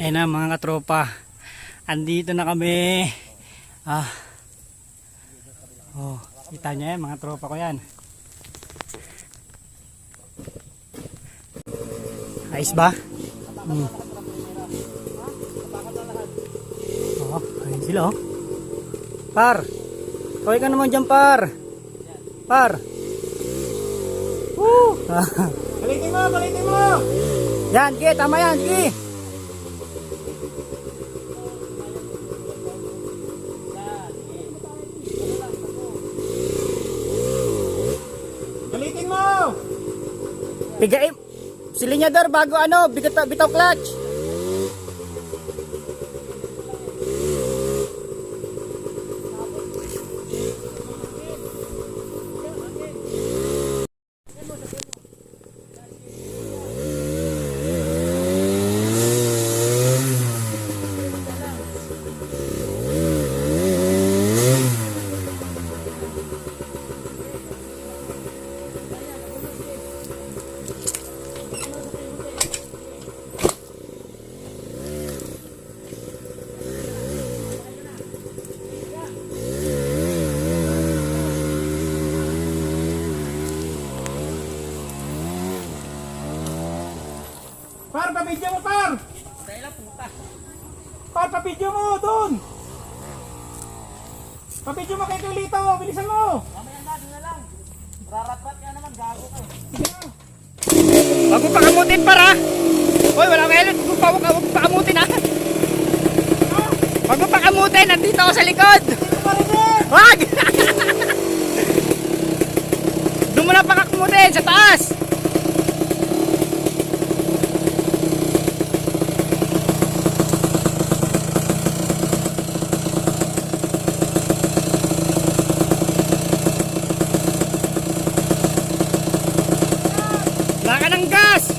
Ayun na mga katropa. Andito na kami. Oh, kita nyo yan mga tropa ko yan. Ayos ba? Oh, ayun sila oh. Par! Kaway ka naman dyan par! Par! Woo! Balitin mo! Balitin mo! Yan, Ki! Tama yan, Ki! Balitin mo! Bigay! Silinyador bago ano, bitaw clutch! Par, papidyo mo, par! Dahil puta! Par, papidyo mo, dun! Papidyo mo kay Kulito, bilisan mo! Mamaya na, doon na lang! Rarapat ka naman, gago ka! Sige na! Huwag mo pakamutin para! Uy, wala kang helmet! Huwag mo pakamutin ha! Huwag mo pakamutin! Nandito ako sa likod! Wag! Doon mo na pakamutin! Sa taas! Wala ka ng gas!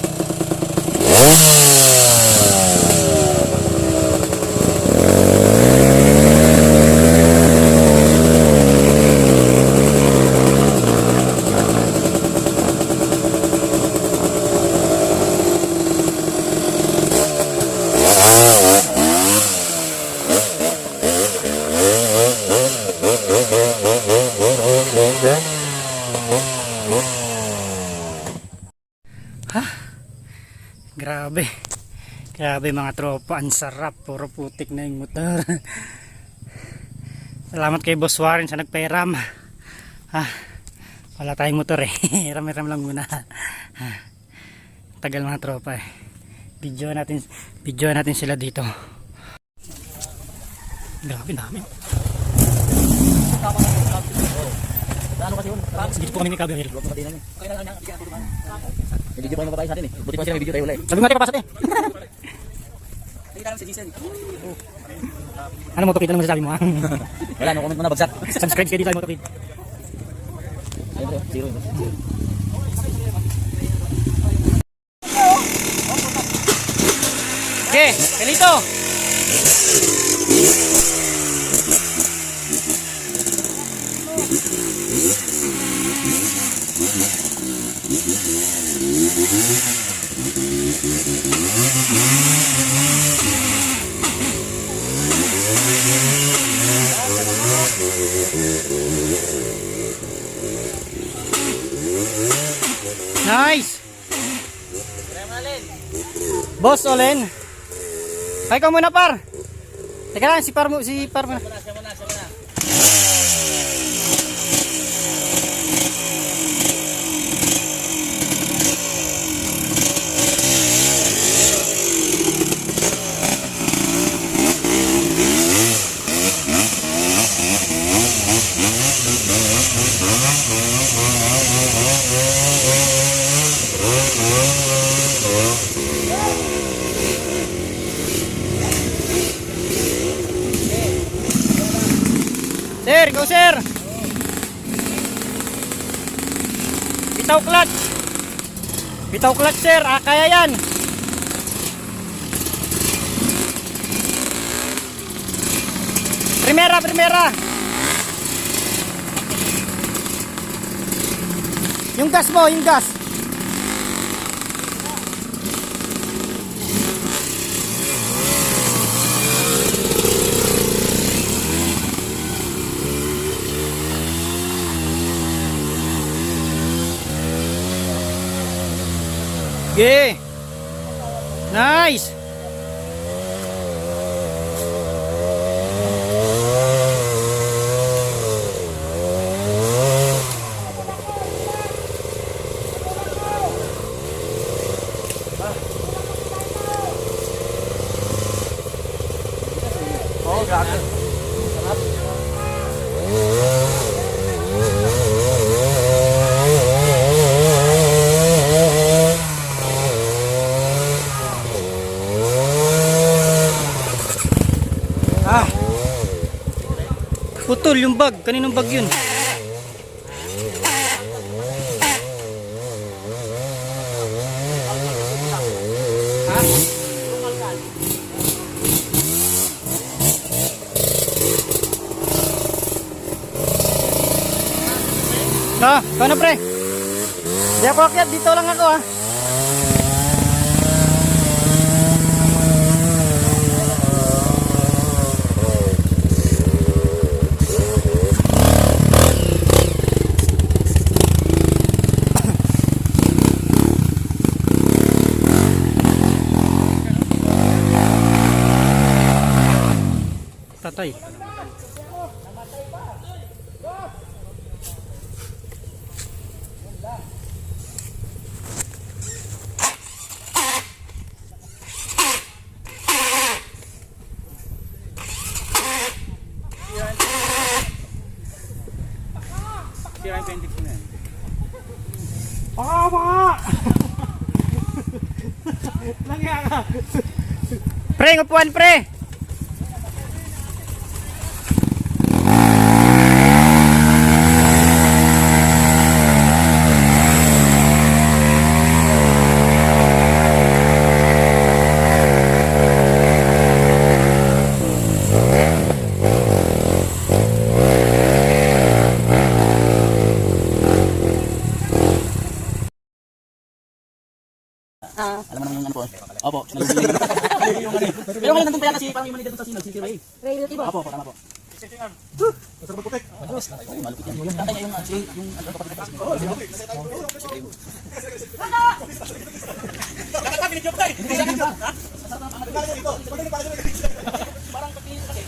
Grabe. Grabe mga tropa, ang sarap. Puro putik na yung motor. Salamat kay Boss Warren sa nagpairam. Wala tayong motor eh. Hiram-hiram lang muna. Tagal mga tropa eh. Video natin sila dito. Grabe dami. Ano kasi yun? Sige po kami ni Kabir. Huwag mo katinan yun. Okay na lang yan. May video pa yung babae sa atin eh. Buti pa sila may video tayo ulit. Sabi mo natin papasok eh. Nakita lang si Jason. Ano mo, Tokid? Ano masasabi mo? Wala, no comment mo na bagsak. Subscribe kayo dito ay mo, Tokid. Ayun, zero. Okay, Kalito. Nice. Boss Olen. Hay ka muna par. Teka lang si par muna. Siya muna. Sir, go sir. Bitaw clutch. Bitaw clutch sir, kaya yan. Primera. Yung gas mo, yung gas. Okay. Nice. Oh, grabe. Ah. Putol yung bag. Kaninong bag yun? Ah, paano pre? Di ako akyat, dito lang ako ah. Tatay. Sira yung appendix mo yan. Pre, upuan pre. Alam mo naman yung ano po. Opo. Yung ano. Pero ngayon nandun pa yan kasi parang yung manager doon sa sinag, si Ray. Opo, tama po. Masarap putik. Ay, malupit yan. Tatay niya yung ano kapatid ko. Kakata binidyo ko tayo. Parang pagpilin ko kasi.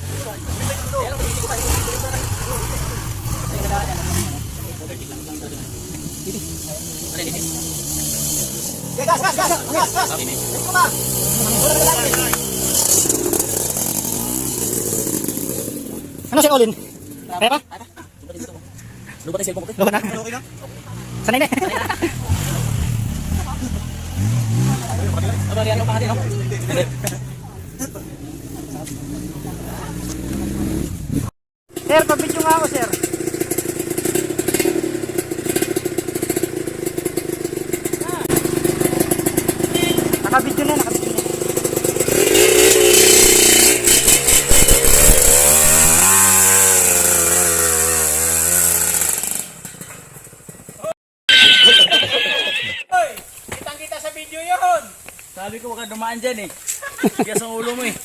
Ano si Olin? Kaya pa? Lupa tayo cellphone ko. Lupa na. Sanay na. Aba, riyan pa natin, no? Sir, pabidyo nga ako, sir. Nakabidyo na, nakabidyo na. Kitang-kita sa video yun! Sabi ko, huwag ka dumaan dyan eh. Tigas ang ulo mo eh.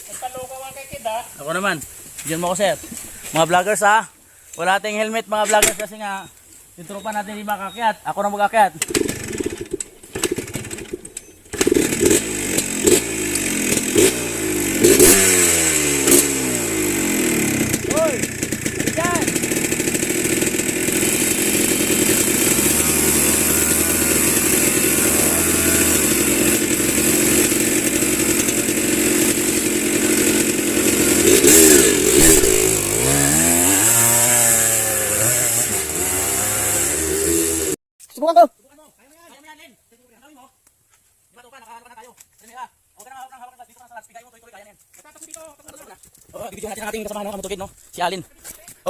Nagpaloko ka kay Kid, ha? Ako naman, diyan mo ako sir. Mga vloggers ha, wala tayong helmet mga vloggers kasi nga yung tropa natin hindi makakyat. Ako na mag-akyat. Hoy! Diyan! Subukan ko. Kaya mo yan, Len. Gawin mo. Di ba ito pa, nakahanap na tayo. Dali ha. Huwag ka na hawak ng dito ka sa lads. Bigay mo, tuloy-tuloy, kaya yan. Tapos dito. Oo, bibidyohan natin ang ating kasama ng kamutugid, no? Si Alin.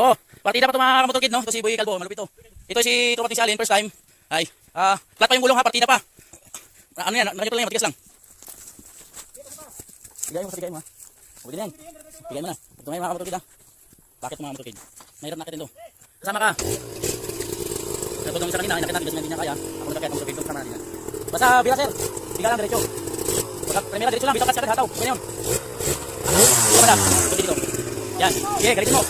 Oo, partida pa ito mga kamutugid, no? Ito si Boy Calvo, malupit to. Ito si tropa si Alin, first time. Ay, flat pa yung gulong ha, partida pa. Ano yan, nakikita lang yan, matigas lang. Bigay mo, bigay mo ha. Huwag din yan. Bigay mo na. Ito ngayon mga kamutugid ha. Bakit mga kamutugid? Mahirap nakitin to. Kasama ka. Katulad ng isa kanina, nakita natin kasi hindi niya kaya. Ako nagkakaya kung sa natin. Basta bila sir, tiga lang diretso. Pagka primera diretso lang, bitaw ka hataw. Ganyan yun. Ito na, ito dito. Yan, sige, galitin mo.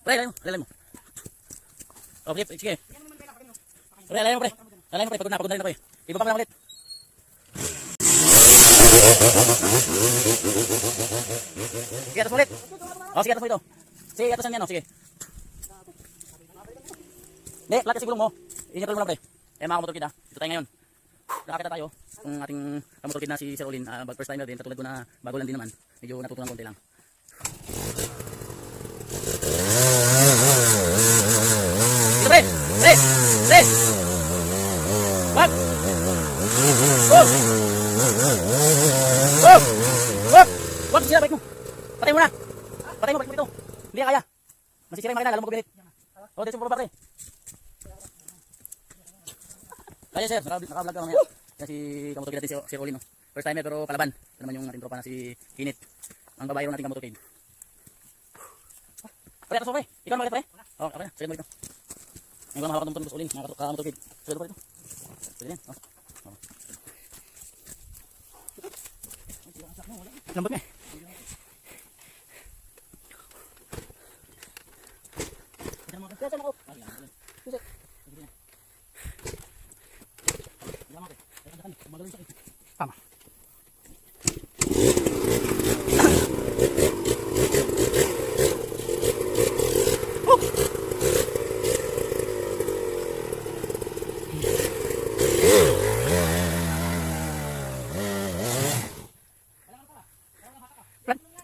Pre, lalay mo. Oh, sige. Pre, alayin mo pre. Alayin mo pre, pagod na rin ako eh. Ibaba pa lang ulit. Sige, atas mo ulit. Oh, sige, atas mo ito. Sige, atasan yan, oh, sige. Hindi, flat kasi gulong mo. Inyatol mo lang pre. Eh mga kamotorkid ha, ito tayo ngayon. Nakakita tayo. Kung ating kamotorkid na si Sir Olin, first timer din, katulad ko na bago lang din naman. Medyo natutunan konti lang. Ito pre! Pre! Pre! Wag! Wag! Wag! Wag! Wag! Sira bike mo! Patay mo na! Patay mo, balik mo ito! Hindi kaya! Masisira yung makina, lalo mo kabinet. O, dito mo pa pre! Kaya sir, naka-vlog ka mamaya. Kaya si kamotorkid natin si Sir Olin. No? First timer pero palaban. Ito naman yung ating tropa na si Hinit. Ang babae ron nating kamotorkid. Pre, atas mo pre! Ikaw na makita pre? O, okay na, sagad mo ito. Ngayon ko lang hawak ng motor ni Olin, mga kamotorkid. Sagad mo ito. Pwede yan. Lambot nga. Tama.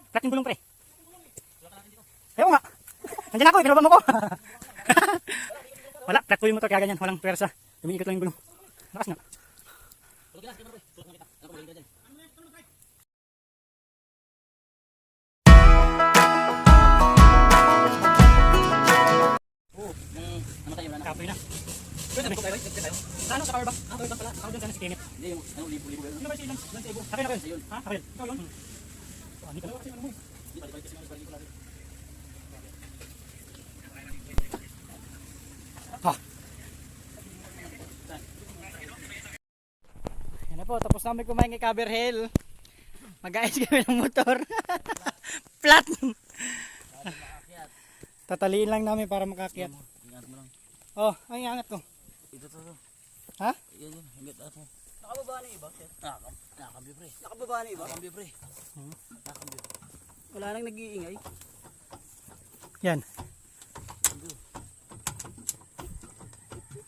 Flat yung gulong pre. Ewan nga. Nandiyan ako, pinababa mo ko. Wala, flat po yung motor kaya ganyan. Walang pwersa. Tumiikot lang yung gulong. Lakas nga. Kapoy na. Saan sa powerbank? Powerbank pala. Ako dun sana si Kenneth. Hindi, yung ano, libo-libo yun. Ano ba siya? Sakay na kayo? Ha? Sakay. Ikaw yun? Hindi ka lang kasi ano mo. Hindi, balik kasi mga balik ko lagi. Ha? Yan na po, tapos namin kumain kay Cover Hill. Mag-ayos kami ng motor. Flat! Tataliin lang namin para makakyat. Ingat mo lang. Oh, ay angat ko. Ito to. Ha? Yan yun, hingit ako. Nakababa na yung iba, sir. Nakakambyo pre. Nakababa na yung iba. Nakakambyo pre. Nakakambyo. Wala nang nag-iingay. Yan.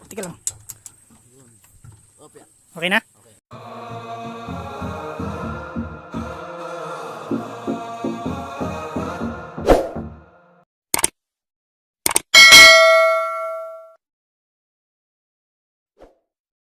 Tika lang. Opya. Okay na?